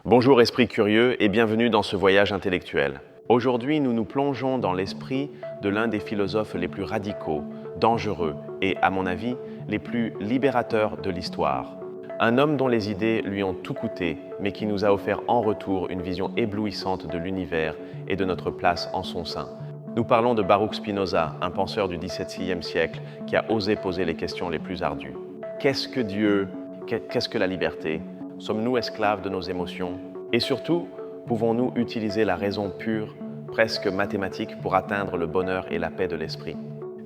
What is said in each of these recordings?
Bonjour esprit curieux et bienvenue dans ce voyage intellectuel. Aujourd'hui, nous nous plongeons dans l'esprit de l'un des philosophes les plus radicaux, dangereux et, à mon avis, les plus libérateurs de l'histoire. Un homme dont les idées lui ont tout coûté, mais qui nous a offert en retour une vision éblouissante de l'univers et de notre place en son sein. Nous parlons de Baruch Spinoza, un penseur du XVIIe siècle qui a osé poser les questions les plus ardues. Qu'est-ce que Dieu? Qu'est-ce que la liberté? Sommes-nous esclaves de nos émotions? Et surtout, pouvons-nous utiliser la raison pure, presque mathématique, pour atteindre le bonheur et la paix de l'esprit?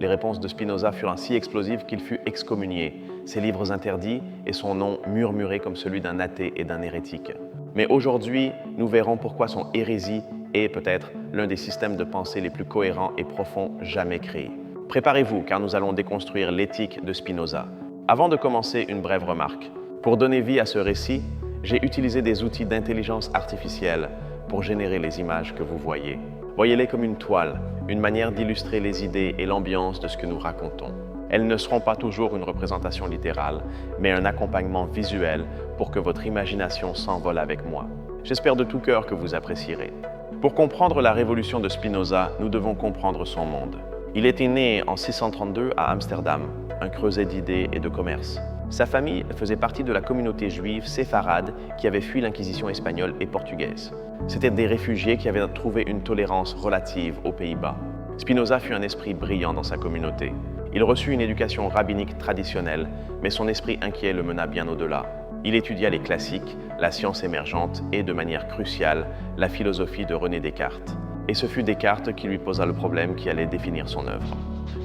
Les réponses de Spinoza furent ainsi explosives qu'il fut excommunié, ses livres interdits et son nom murmuré comme celui d'un athée et d'un hérétique. Mais aujourd'hui, nous verrons pourquoi son hérésie est peut-être l'un des systèmes de pensée les plus cohérents et profonds jamais créés. Préparez-vous, car nous allons déconstruire l'éthique de Spinoza. Avant de commencer, une brève remarque. Pour donner vie à ce récit, j'ai utilisé des outils d'intelligence artificielle pour générer les images que vous voyez. Voyez-les comme une toile, une manière d'illustrer les idées et l'ambiance de ce que nous racontons. Elles ne seront pas toujours une représentation littérale, mais un accompagnement visuel pour que votre imagination s'envole avec moi. J'espère de tout cœur que vous apprécierez. Pour comprendre la révolution de Spinoza, nous devons comprendre son monde. Il était né en 632 à Amsterdam, un creuset d'idées et de commerce. Sa famille faisait partie de la communauté juive séfarade qui avait fui l'inquisition espagnole et portugaise. C'étaient des réfugiés qui avaient trouvé une tolérance relative aux Pays-Bas. Spinoza fut un esprit brillant dans sa communauté. Il reçut une éducation rabbinique traditionnelle, mais son esprit inquiet le mena bien au-delà. Il étudia les classiques, la science émergente et, de manière cruciale, la philosophie de René Descartes. Et ce fut Descartes qui lui posa le problème qui allait définir son œuvre.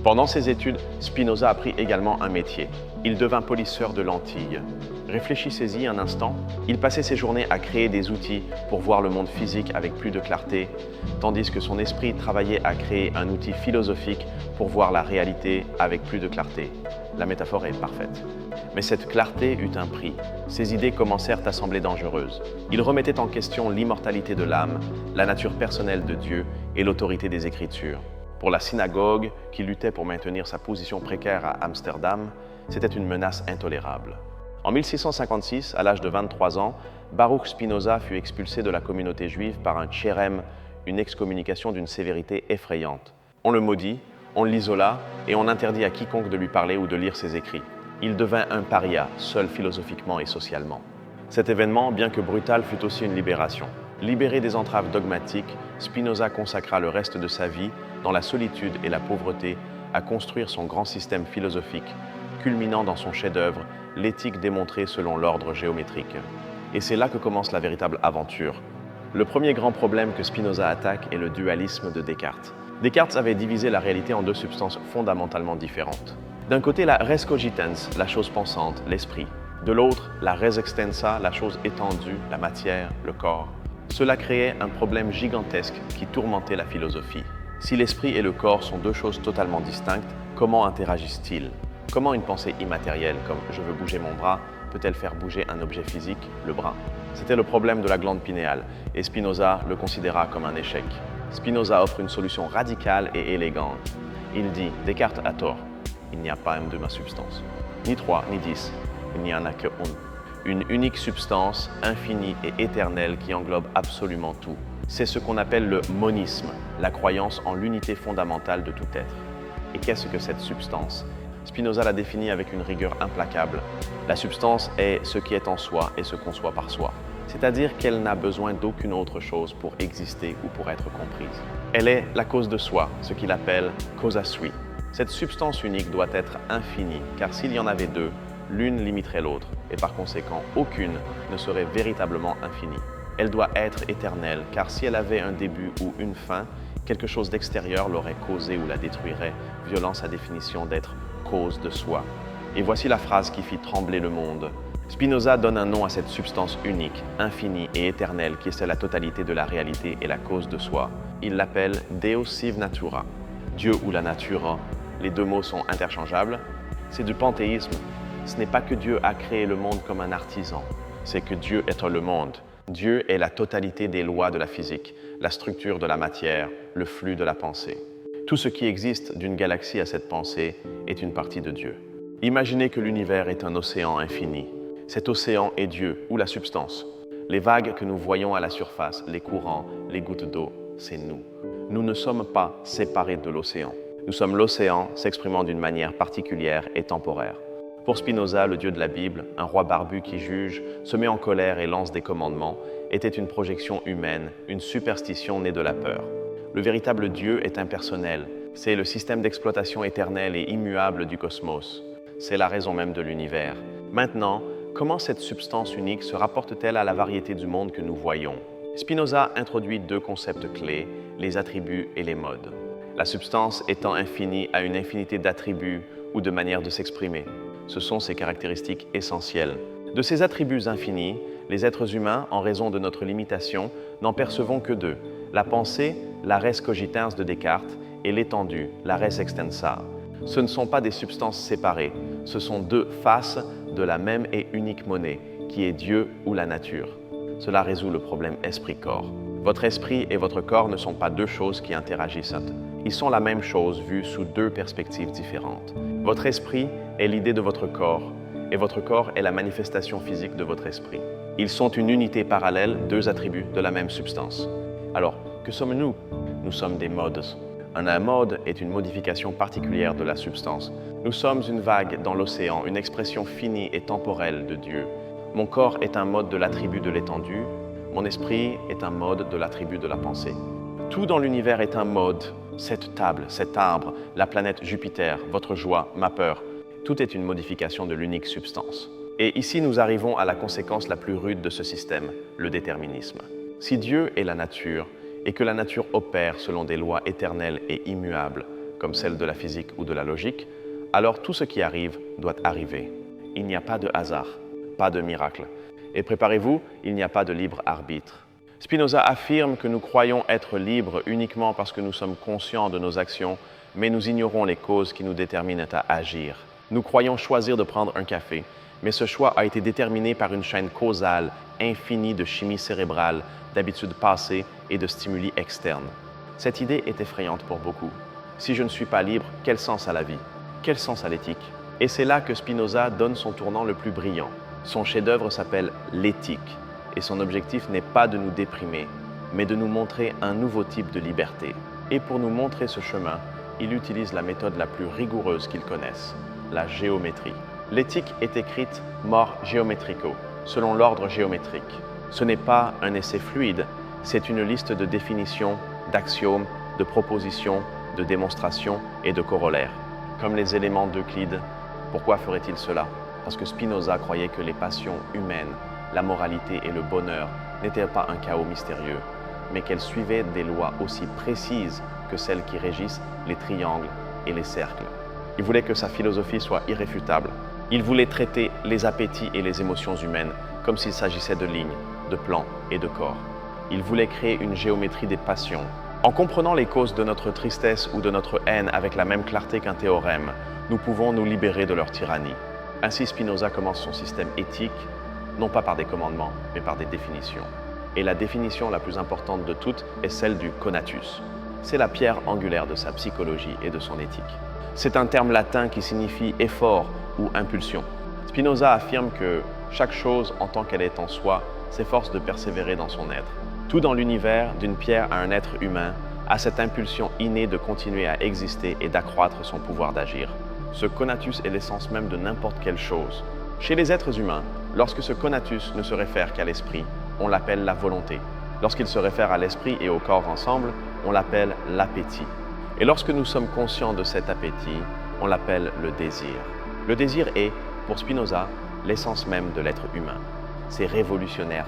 Pendant ses études, Spinoza apprit également un métier. Il devint polisseur de lentilles. Réfléchissez-y un instant. Il passait ses journées à créer des outils pour voir le monde physique avec plus de clarté, tandis que son esprit travaillait à créer un outil philosophique pour voir la réalité avec plus de clarté. La métaphore est parfaite. Mais cette clarté eut un prix. Ses idées commencèrent à sembler dangereuses. Il remettait en question l'immortalité de l'âme, la nature personnelle de Dieu et l'autorité des Écritures. Pour la synagogue, qui luttait pour maintenir sa position précaire à Amsterdam, c'était une menace intolérable. En 1656, à l'âge de 23 ans, Baruch Spinoza fut expulsé de la communauté juive par un tchérem, une excommunication d'une sévérité effrayante. On le maudit, on l'isola et on interdit à quiconque de lui parler ou de lire ses écrits. Il devint un paria, seul philosophiquement et socialement. Cet événement, bien que brutal, fut aussi une libération. Libéré des entraves dogmatiques, Spinoza consacra le reste de sa vie, dans la solitude et la pauvreté, à construire son grand système philosophique, culminant dans son chef-d'œuvre, l'éthique démontrée selon l'ordre géométrique. Et c'est là que commence la véritable aventure. Le premier grand problème que Spinoza attaque est le dualisme de Descartes. Descartes avait divisé la réalité en deux substances fondamentalement différentes. D'un côté, la res cogitans, la chose pensante, l'esprit. De l'autre, la res extensa, la chose étendue, la matière, le corps. Cela créait un problème gigantesque qui tourmentait la philosophie. Si l'esprit et le corps sont deux choses totalement distinctes, comment interagissent-ils? Comment une pensée immatérielle comme « je veux bouger mon bras » peut-elle faire bouger un objet physique, le bras? C'était le problème de la glande pinéale, et Spinoza le considéra comme un échec. Spinoza offre une solution radicale et élégante. Il dit « Descartes a tort, il n'y a pas une de ma substance. Ni 3, ni 10, il n'y en a que une unique substance, infinie et éternelle qui englobe absolument tout. C'est ce qu'on appelle le monisme, la croyance en l'unité fondamentale de tout être. Et qu'est-ce que cette substance? Spinoza la définit avec une rigueur implacable. La substance est ce qui est en soi et se conçoit par soi. C'est-à-dire qu'elle n'a besoin d'aucune autre chose pour exister ou pour être comprise. Elle est la cause de soi, ce qu'il appelle causa sui. Cette substance unique doit être infinie, car s'il y en avait deux, l'une limiterait l'autre, et par conséquent, aucune ne serait véritablement infinie. Elle doit être éternelle, car si elle avait un début ou une fin, quelque chose d'extérieur l'aurait causée ou la détruirait, violant sa définition d'être cause de soi. Et voici la phrase qui fit trembler le monde. Spinoza donne un nom à cette substance unique, infinie et éternelle qui est la totalité de la réalité et la cause de soi. Il l'appelle Deus sive natura, Dieu ou la natura. Les deux mots sont interchangeables. C'est du panthéisme. Ce n'est pas que Dieu a créé le monde comme un artisan, c'est que Dieu est le monde. Dieu est la totalité des lois de la physique, la structure de la matière, le flux de la pensée. Tout ce qui existe d'une galaxie à cette pensée est une partie de Dieu. Imaginez que l'univers est un océan infini. Cet océan est Dieu ou la substance. Les vagues que nous voyons à la surface, les courants, les gouttes d'eau, c'est nous. Nous ne sommes pas séparés de l'océan. Nous sommes l'océan s'exprimant d'une manière particulière et temporaire. Pour Spinoza, le Dieu de la Bible, un roi barbu qui juge, se met en colère et lance des commandements, était une projection humaine, une superstition née de la peur. Le véritable Dieu est impersonnel. C'est le système d'exploitation éternel et immuable du cosmos. C'est la raison même de l'univers. Maintenant, comment cette substance unique se rapporte-t-elle à la variété du monde que nous voyons? Spinoza introduit deux concepts clés, les attributs et les modes. La substance étant infinie a une infinité d'attributs ou de manières de s'exprimer. Ce sont ses caractéristiques essentielles. De ces attributs infinis, les êtres humains, en raison de notre limitation, n'en percevons que deux, la pensée, la res cogitans de Descartes, et l'étendue, la res extensa. Ce ne sont pas des substances séparées, ce sont deux faces de la même et unique monnaie, qui est Dieu ou la nature. Cela résout le problème esprit-corps. Votre esprit et votre corps ne sont pas deux choses qui interagissent. Ils sont la même chose vue sous deux perspectives différentes. Votre esprit est l'idée de votre corps, et votre corps est la manifestation physique de votre esprit. Ils sont une unité parallèle, deux attributs de la même substance. Alors, que sommes-nous? Nous sommes des modes. Un mode est une modification particulière de la substance. Nous sommes une vague dans l'océan, une expression finie et temporelle de Dieu. Mon corps est un mode de l'attribut de l'étendue, mon esprit est un mode de l'attribut de la pensée. Tout dans l'univers est un mode. Cette table, cet arbre, la planète Jupiter, votre joie, ma peur, tout est une modification de l'unique substance. Et ici, nous arrivons à la conséquence la plus rude de ce système, le déterminisme. Si Dieu est la nature, et que la nature opère selon des lois éternelles et immuables, comme celles de la physique ou de la logique, alors tout ce qui arrive doit arriver. Il n'y a pas de hasard, pas de miracle. Et préparez-vous, il n'y a pas de libre arbitre. Spinoza affirme que nous croyons être libres uniquement parce que nous sommes conscients de nos actions, mais nous ignorons les causes qui nous déterminent à agir. Nous croyons choisir de prendre un café, mais ce choix a été déterminé par une chaîne causale infinie de chimie cérébrale, d'habitudes passées et de stimuli externes. Cette idée est effrayante pour beaucoup. Si je ne suis pas libre, quel sens à la vie? Quel sens à l'éthique? Et c'est là que Spinoza donne son tournant le plus brillant. Son chef-d'œuvre s'appelle l'éthique, et son objectif n'est pas de nous déprimer, mais de nous montrer un nouveau type de liberté. Et pour nous montrer ce chemin, il utilise la méthode la plus rigoureuse qu'il connaisse, la géométrie. L'éthique est écrite mor geometrico, selon l'ordre géométrique. Ce n'est pas un essai fluide, c'est une liste de définitions, d'axiomes, de propositions, de démonstrations et de corollaires. Comme les éléments d'Euclide. Pourquoi ferait-il cela? Parce que Spinoza croyait que les passions humaines, la moralité et le bonheur n'étaient pas un chaos mystérieux, mais qu'elles suivaient des lois aussi précises que celles qui régissent les triangles et les cercles. Il voulait que sa philosophie soit irréfutable. Il voulait traiter les appétits et les émotions humaines comme s'il s'agissait de lignes, de plans et de corps. Il voulait créer une géométrie des passions. En comprenant les causes de notre tristesse ou de notre haine avec la même clarté qu'un théorème, nous pouvons nous libérer de leur tyrannie. Ainsi, Spinoza commence son système éthique, non pas par des commandements, mais par des définitions. Et la définition la plus importante de toutes est celle du conatus. C'est la pierre angulaire de sa psychologie et de son éthique. C'est un terme latin qui signifie effort ou impulsion. Spinoza affirme que chaque chose en tant qu'elle est en soi s'efforce de persévérer dans son être. Tout dans l'univers, d'une pierre à un être humain, a cette impulsion innée de continuer à exister et d'accroître son pouvoir d'agir. Ce conatus est l'essence même de n'importe quelle chose. Chez les êtres humains, lorsque ce conatus ne se réfère qu'à l'esprit, on l'appelle la volonté. Lorsqu'il se réfère à l'esprit et au corps ensemble, on l'appelle l'appétit. Et lorsque nous sommes conscients de cet appétit, on l'appelle le désir. Le désir est, pour Spinoza, l'essence même de l'être humain. C'est révolutionnaire.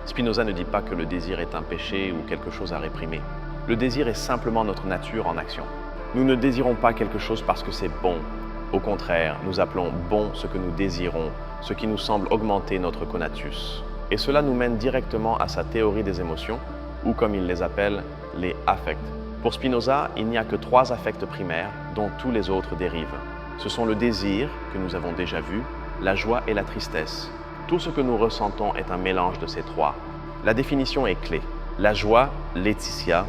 Spinoza ne dit pas que le désir est un péché ou quelque chose à réprimer. Le désir est simplement notre nature en action. Nous ne désirons pas quelque chose parce que c'est bon. Au contraire, nous appelons bon ce que nous désirons, ce qui nous semble augmenter notre conatus. Et cela nous mène directement à sa théorie des émotions, ou comme il les appelle, les affects. Pour Spinoza, il n'y a que 3 affects primaires dont tous les autres dérivent. Ce sont le désir, que nous avons déjà vu, la joie et la tristesse. Tout ce que nous ressentons est un mélange de ces 3. La définition est clé. La joie, Laetitia,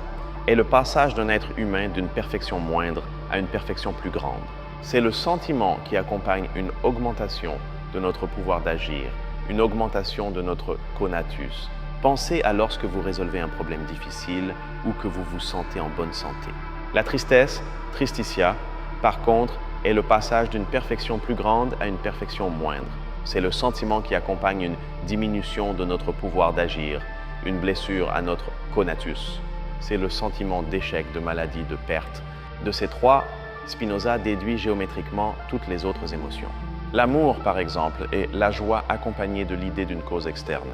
est le passage d'un être humain d'une perfection moindre à une perfection plus grande. C'est le sentiment qui accompagne une augmentation de notre pouvoir d'agir une augmentation de notre conatus. Pensez à lorsque vous résolvez un problème difficile ou que vous vous sentez en bonne santé. La tristesse, tristitia, par contre, est le passage d'une perfection plus grande à une perfection moindre. C'est le sentiment qui accompagne une diminution de notre pouvoir d'agir, une blessure à notre conatus. C'est le sentiment d'échec, de maladie, de perte. De ces trois, Spinoza déduit géométriquement toutes les autres émotions. L'amour, par exemple, est la joie accompagnée de l'idée d'une cause externe.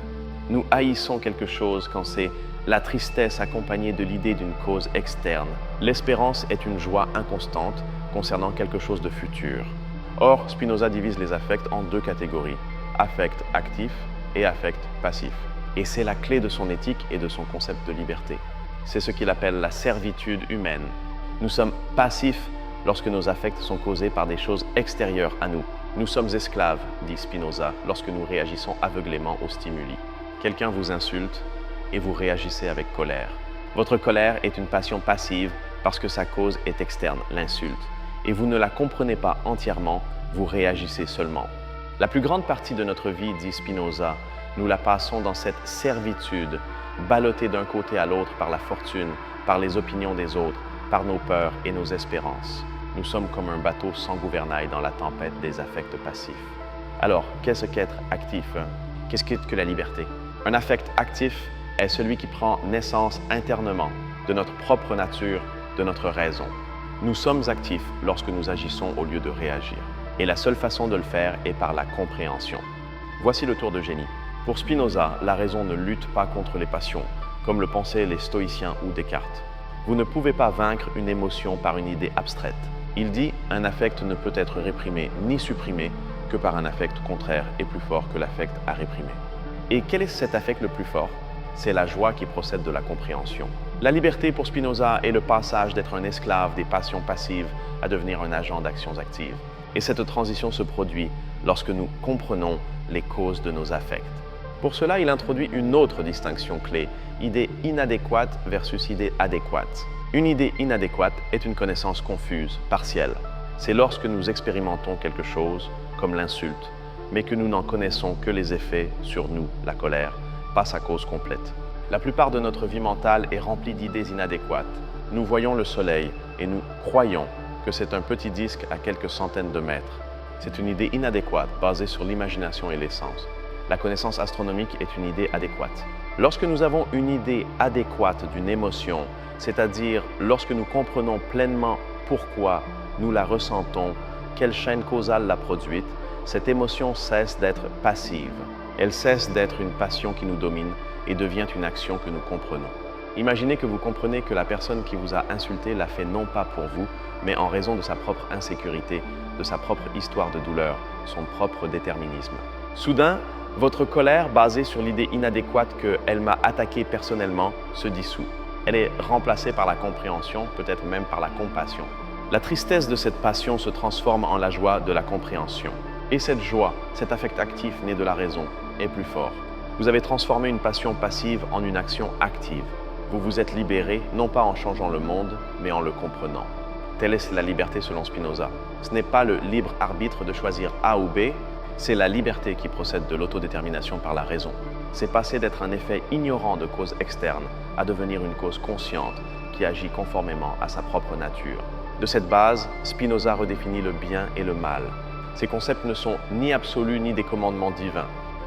Nous haïssons quelque chose quand c'est la tristesse accompagnée de l'idée d'une cause externe. L'espérance est une joie inconstante concernant quelque chose de futur. Or, Spinoza divise les affects en deux catégories, affect actif et affect passif. Et c'est la clé de son éthique et de son concept de liberté. C'est ce qu'il appelle la servitude humaine. Nous sommes passifs lorsque nos affects sont causés par des choses extérieures à nous. Nous sommes esclaves, dit Spinoza, lorsque nous réagissons aveuglément aux stimuli. Quelqu'un vous insulte et vous réagissez avec colère. Votre colère est une passion passive parce que sa cause est externe, l'insulte. Et vous ne la comprenez pas entièrement, vous réagissez seulement. La plus grande partie de notre vie, dit Spinoza, nous la passons dans cette servitude, ballottée d'un côté à l'autre par la fortune, par les opinions des autres, par nos peurs et nos espérances. Nous sommes comme un bateau sans gouvernail dans la tempête des affects passifs. Alors, qu'est-ce qu'être actif? Qu'est-ce que la liberté? Un affect actif est celui qui prend naissance internement de notre propre nature, de notre raison. Nous sommes actifs lorsque nous agissons au lieu de réagir. Et la seule façon de le faire est par la compréhension. Voici le tour de génie. Pour Spinoza, la raison ne lutte pas contre les passions, comme le pensaient les stoïciens ou Descartes. Vous ne pouvez pas vaincre une émotion par une idée abstraite. Il dit « Un affect ne peut être réprimé ni supprimé que par un affect contraire et plus fort que l'affect à réprimer. » Et quel est cet affect le plus fort? C'est la joie qui procède de la compréhension. La liberté pour Spinoza est le passage d'être un esclave des passions passives à devenir un agent d'actions actives. Et cette transition se produit lorsque nous comprenons les causes de nos affects. Pour cela, il introduit une autre distinction clé, idée inadéquate versus idée adéquate. Une idée inadéquate est une connaissance confuse, partielle. C'est lorsque nous expérimentons quelque chose, comme l'insulte, mais que nous n'en connaissons que les effets sur nous, la colère, pas sa cause complète. La plupart de notre vie mentale est remplie d'idées inadéquates. Nous voyons le soleil et nous croyons que c'est un petit disque à quelques centaines de mètres. C'est une idée inadéquate basée sur l'imagination et les sens. La connaissance astronomique est une idée adéquate. Lorsque nous avons une idée adéquate d'une émotion, c'est-à-dire lorsque nous comprenons pleinement pourquoi nous la ressentons, quelle chaîne causale l'a produite, cette émotion cesse d'être passive. Elle cesse d'être une passion qui nous domine et devient une action que nous comprenons. Imaginez que vous comprenez que la personne qui vous a insulté l'a fait non pas pour vous, mais en raison de sa propre insécurité, de sa propre histoire de douleur, son propre déterminisme. Soudain, votre colère, basée sur l'idée inadéquate qu'elle m'a attaqué personnellement, se dissout. Elle est remplacée par la compréhension, peut-être même par la compassion. La tristesse de cette passion se transforme en la joie de la compréhension. Et cette joie, cet affect actif né de la raison, est plus fort. Vous avez transformé une passion passive en une action active. Vous vous êtes libéré, non pas en changeant le monde, mais en le comprenant. Telle est la liberté selon Spinoza. Ce n'est pas le libre arbitre de choisir A ou B, c'est la liberté qui procède de l'autodétermination par la raison. C'est passer d'être un effet ignorant de causes externes à devenir une cause consciente qui agit conformément à sa propre nature. De cette base, Spinoza redéfinit le bien et le mal. Ces concepts ne sont ni absolus ni des commandements divins.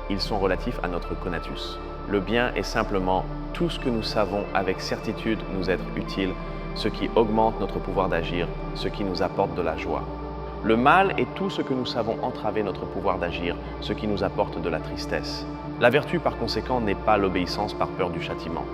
Ils sont relatifs à notre conatus. Le bien est simplement tout ce que nous savons avec certitude nous être utile, ce qui augmente notre pouvoir d'agir, ce qui nous apporte de la joie. Le mal est tout ce que nous savons entraver notre pouvoir d'agir, ce qui nous apporte de la tristesse. La vertu, par conséquent, n'est pas l'obéissance par peur du châtiment.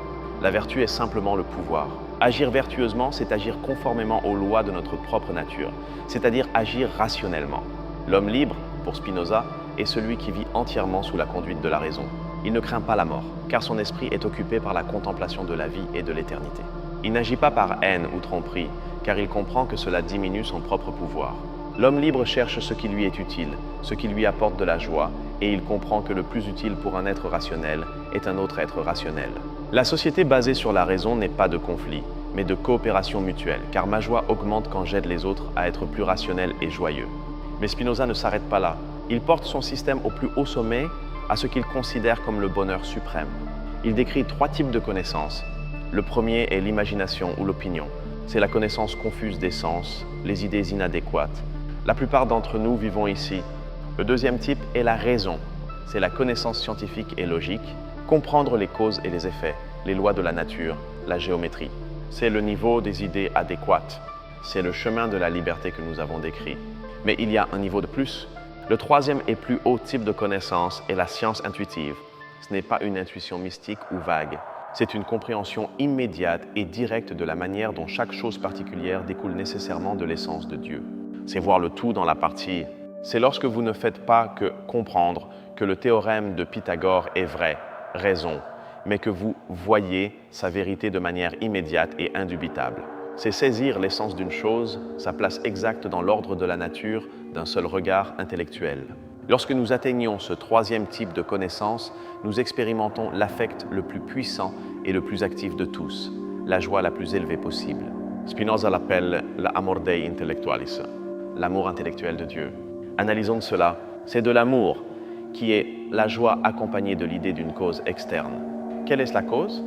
La vertu est simplement le pouvoir. Agir vertueusement, c'est agir conformément aux lois de notre propre nature, c'est-à-dire agir rationnellement. L'homme libre, pour Spinoza, est celui qui vit entièrement sous la conduite de la raison. Il ne craint pas la mort, car son esprit est occupé par la contemplation de la vie et de l'éternité. Il n'agit pas par haine ou tromperie, car il comprend que cela diminue son propre pouvoir. L'homme libre cherche ce qui lui est utile, ce qui lui apporte de la joie, et il comprend que le plus utile pour un être rationnel est un autre être rationnel. La société basée sur la raison n'est pas de conflit, mais de coopération mutuelle, car ma joie augmente quand j'aide les autres à être plus rationnels et joyeux. Mais Spinoza ne s'arrête pas là. Il porte son système au plus haut sommet à ce qu'il considère comme le bonheur suprême. Il décrit 3 types de connaissances. Le premier est l'imagination ou l'opinion. C'est la connaissance confuse des sens, les idées inadéquates. La plupart d'entre nous vivons ici. Le deuxième type est la raison. C'est la connaissance scientifique et logique, comprendre les causes et les effets, les lois de la nature, la géométrie. C'est le niveau des idées adéquates. C'est le chemin de la liberté que nous avons décrit. Mais il y a un niveau de plus. Le troisième et plus haut type de connaissance est la science intuitive. Ce n'est pas une intuition mystique ou vague. C'est une compréhension immédiate et directe de la manière dont chaque chose particulière découle nécessairement de l'essence de Dieu. C'est voir le tout dans la partie. C'est lorsque vous ne faites pas que comprendre que le théorème de Pythagore est vrai, raison, mais que vous voyez sa vérité de manière immédiate et indubitable. C'est saisir l'essence d'une chose, sa place exacte dans l'ordre de la nature d'un seul regard intellectuel. Lorsque nous atteignons ce troisième type de connaissance, nous expérimentons l'affect le plus puissant et le plus actif de tous, la joie la plus élevée possible. Spinoza l'appelle l'amor Dei intellectualis, l'amour intellectuel de Dieu. Analysons cela, c'est de l'amour qui est la joie accompagnée de l'idée d'une cause externe. Quelle est la cause?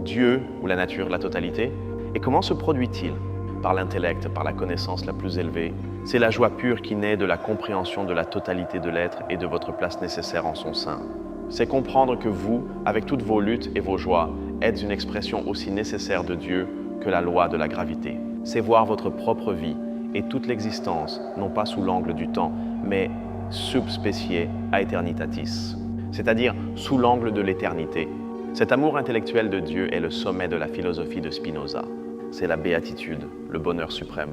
Dieu ou la nature, la totalité? Et comment se produit-il? Par l'intellect, par la connaissance la plus élevée. C'est la joie pure qui naît de la compréhension de la totalité de l'être et de votre place nécessaire en son sein. C'est comprendre que vous, avec toutes vos luttes et vos joies, êtes une expression aussi nécessaire de Dieu que la loi de la gravité. C'est voir votre propre vie et toute l'existence, non pas sous l'angle du temps, mais subspecie aeternitatis, c'est-à-dire sous l'angle de l'éternité. Cet amour intellectuel de Dieu est le sommet de la philosophie de Spinoza. C'est la béatitude, le bonheur suprême.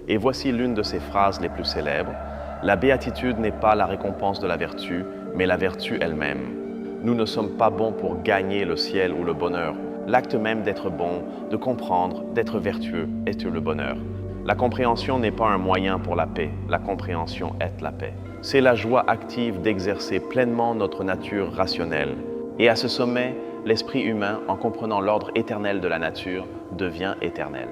Et voici l'une de ses phrases les plus célèbres. La béatitude n'est pas la récompense de la vertu, mais la vertu elle-même. Nous ne sommes pas bons pour gagner le ciel ou le bonheur. L'acte même d'être bon, de comprendre, d'être vertueux est le bonheur. La compréhension n'est pas un moyen pour la paix, la compréhension est la paix. C'est la joie active d'exercer pleinement notre nature rationnelle. Et à ce sommet, l'esprit humain, en comprenant l'ordre éternel de la nature, devient éternel.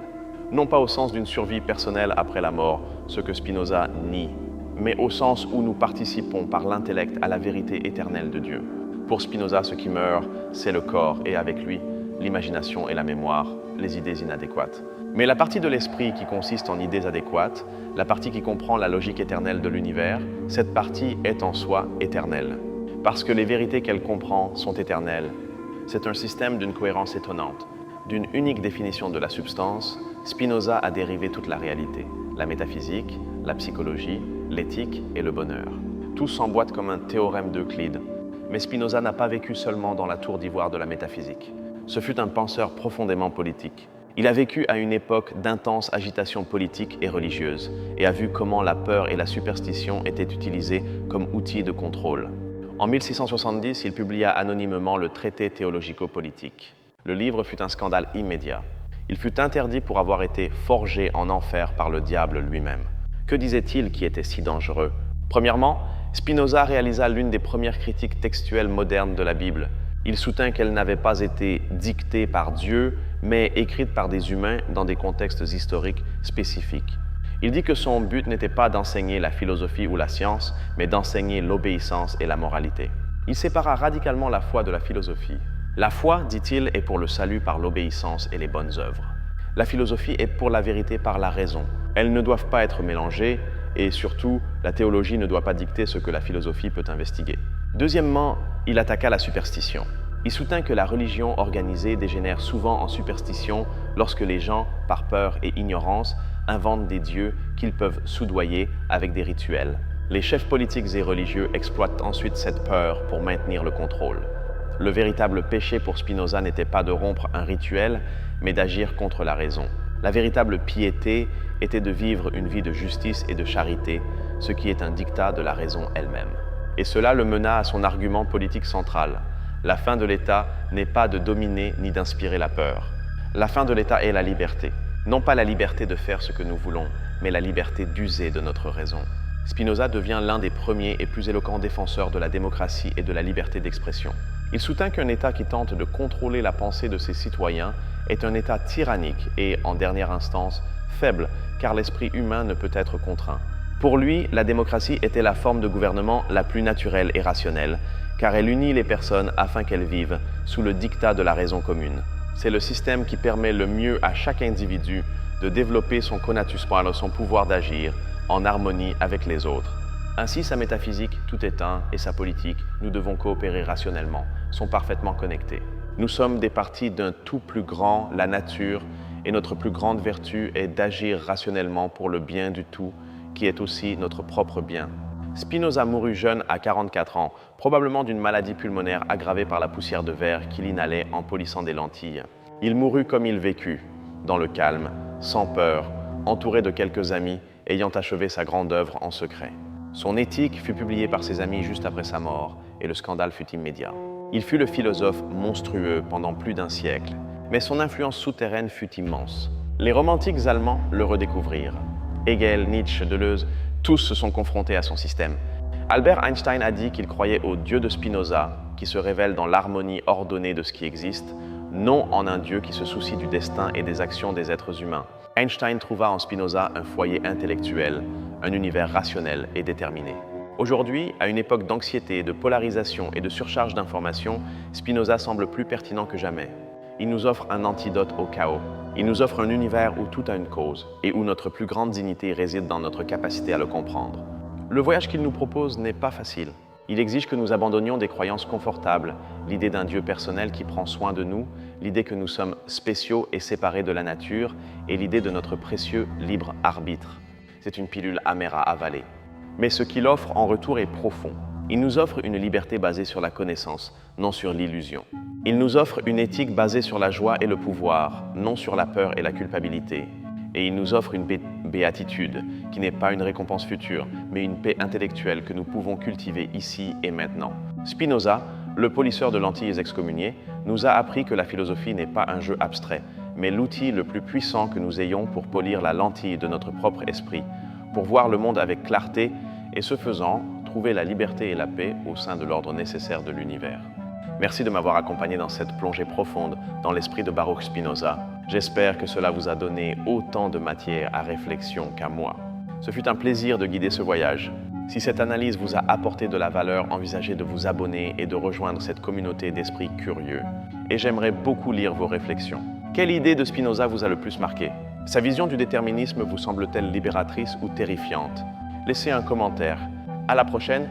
Non pas au sens d'une survie personnelle après la mort, ce que Spinoza nie, mais au sens où nous participons par l'intellect à la vérité éternelle de Dieu. Pour Spinoza, ce qui meurt, c'est le corps, et avec lui, l'imagination et la mémoire, les idées inadéquates. Mais la partie de l'esprit qui consiste en idées adéquates, la partie qui comprend la logique éternelle de l'univers, cette partie est en soi éternelle. Parce que les vérités qu'elle comprend sont éternelles. C'est un système d'une cohérence étonnante. D'une unique définition de la substance, Spinoza a dérivé toute la réalité, la métaphysique, la psychologie, l'éthique et le bonheur. Tout s'emboîte comme un théorème d'Euclide. Mais Spinoza n'a pas vécu seulement dans la tour d'ivoire de la métaphysique. Ce fut un penseur profondément politique. Il a vécu à une époque d'intense agitation politique et religieuse et a vu comment la peur et la superstition étaient utilisées comme outils de contrôle. En 1670, il publia anonymement le Traité théologico-politique. Le livre fut un scandale immédiat. Il fut interdit pour avoir été forgé en enfer par le diable lui-même. Que disait-il qui était si dangereux? Premièrement, Spinoza réalisa l'une des premières critiques textuelles modernes de la Bible. Il soutint qu'elle n'avait pas été dictée par Dieu, mais écrite par des humains dans des contextes historiques spécifiques. Il dit que son but n'était pas d'enseigner la philosophie ou la science, mais d'enseigner l'obéissance et la moralité. Il sépara radicalement la foi de la philosophie. La foi, dit-il, est pour le salut par l'obéissance et les bonnes œuvres. La philosophie est pour la vérité par la raison. Elles ne doivent pas être mélangées, et surtout, la théologie ne doit pas dicter ce que la philosophie peut investiguer. Deuxièmement, il attaqua la superstition. Il soutint que la religion organisée dégénère souvent en superstition lorsque les gens, par peur et ignorance, inventent des dieux qu'ils peuvent soudoyer avec des rituels. Les chefs politiques et religieux exploitent ensuite cette peur pour maintenir le contrôle. Le véritable péché pour Spinoza n'était pas de rompre un rituel, mais d'agir contre la raison. La véritable piété était de vivre une vie de justice et de charité, ce qui est un dictat de la raison elle-même. Et cela le mena à son argument politique central. La fin de l'État n'est pas de dominer ni d'inspirer la peur. La fin de l'État est la liberté. Non pas la liberté de faire ce que nous voulons, mais la liberté d'user de notre raison. Spinoza devient l'un des premiers et plus éloquents défenseurs de la démocratie et de la liberté d'expression. Il soutint qu'un État qui tente de contrôler la pensée de ses citoyens est un État tyrannique et, en dernière instance, faible, car l'esprit humain ne peut être contraint. Pour lui, la démocratie était la forme de gouvernement la plus naturelle et rationnelle, car elle unit les personnes afin qu'elles vivent sous le diktat de la raison commune. C'est le système qui permet le mieux à chaque individu de développer son conatus poinos, son pouvoir d'agir, en harmonie avec les autres. Ainsi, sa métaphysique, tout est un, et sa politique, nous devons coopérer rationnellement, sont parfaitement connectés. Nous sommes des parties d'un tout plus grand, la nature, et notre plus grande vertu est d'agir rationnellement pour le bien du tout, qui est aussi notre propre bien. Spinoza mourut jeune à 44 ans, probablement d'une maladie pulmonaire aggravée par la poussière de verre qu'il inhalait en polissant des lentilles. Il mourut comme il vécut, dans le calme, sans peur, entouré de quelques amis, ayant achevé sa grande œuvre en secret. Son éthique fut publiée par ses amis juste après sa mort, et le scandale fut immédiat. Il fut le philosophe monstrueux pendant plus d'un siècle, mais son influence souterraine fut immense. Les romantiques allemands le redécouvrirent. Hegel, Nietzsche, Deleuze, tous se sont confrontés à son système. Albert Einstein a dit qu'il croyait au Dieu de Spinoza, qui se révèle dans l'harmonie ordonnée de ce qui existe, non en un Dieu qui se soucie du destin et des actions des êtres humains. Einstein trouva en Spinoza un foyer intellectuel, un univers rationnel et déterminé. Aujourd'hui, à une époque d'anxiété, de polarisation et de surcharge d'informations, Spinoza semble plus pertinent que jamais. Il nous offre un antidote au chaos. Il nous offre un univers où tout a une cause et où notre plus grande dignité réside dans notre capacité à le comprendre. Le voyage qu'il nous propose n'est pas facile. Il exige que nous abandonnions des croyances confortables, l'idée d'un Dieu personnel qui prend soin de nous, l'idée que nous sommes spéciaux et séparés de la nature et l'idée de notre précieux libre arbitre. C'est une pilule amère à avaler. Mais ce qu'il offre en retour est profond. Il nous offre une liberté basée sur la connaissance, non sur l'illusion. Il nous offre une éthique basée sur la joie et le pouvoir, non sur la peur et la culpabilité. Et il nous offre une béatitude, qui n'est pas une récompense future, mais une paix intellectuelle que nous pouvons cultiver ici et maintenant. Spinoza, le polisseur de lentilles excommuniées, nous a appris que la philosophie n'est pas un jeu abstrait, mais l'outil le plus puissant que nous ayons pour polir la lentille de notre propre esprit, pour voir le monde avec clarté et, ce faisant, trouver la liberté et la paix au sein de l'ordre nécessaire de l'univers. Merci de m'avoir accompagné dans cette plongée profonde dans l'esprit de Baruch Spinoza. J'espère que cela vous a donné autant de matière à réflexion qu'à moi. Ce fut un plaisir de guider ce voyage. Si cette analyse vous a apporté de la valeur, envisagez de vous abonner et de rejoindre cette communauté d'esprits curieux. Et j'aimerais beaucoup lire vos réflexions. Quelle idée de Spinoza vous a le plus marqué? Sa vision du déterminisme vous semble-t-elle libératrice ou terrifiante? Laissez un commentaire. À la prochaine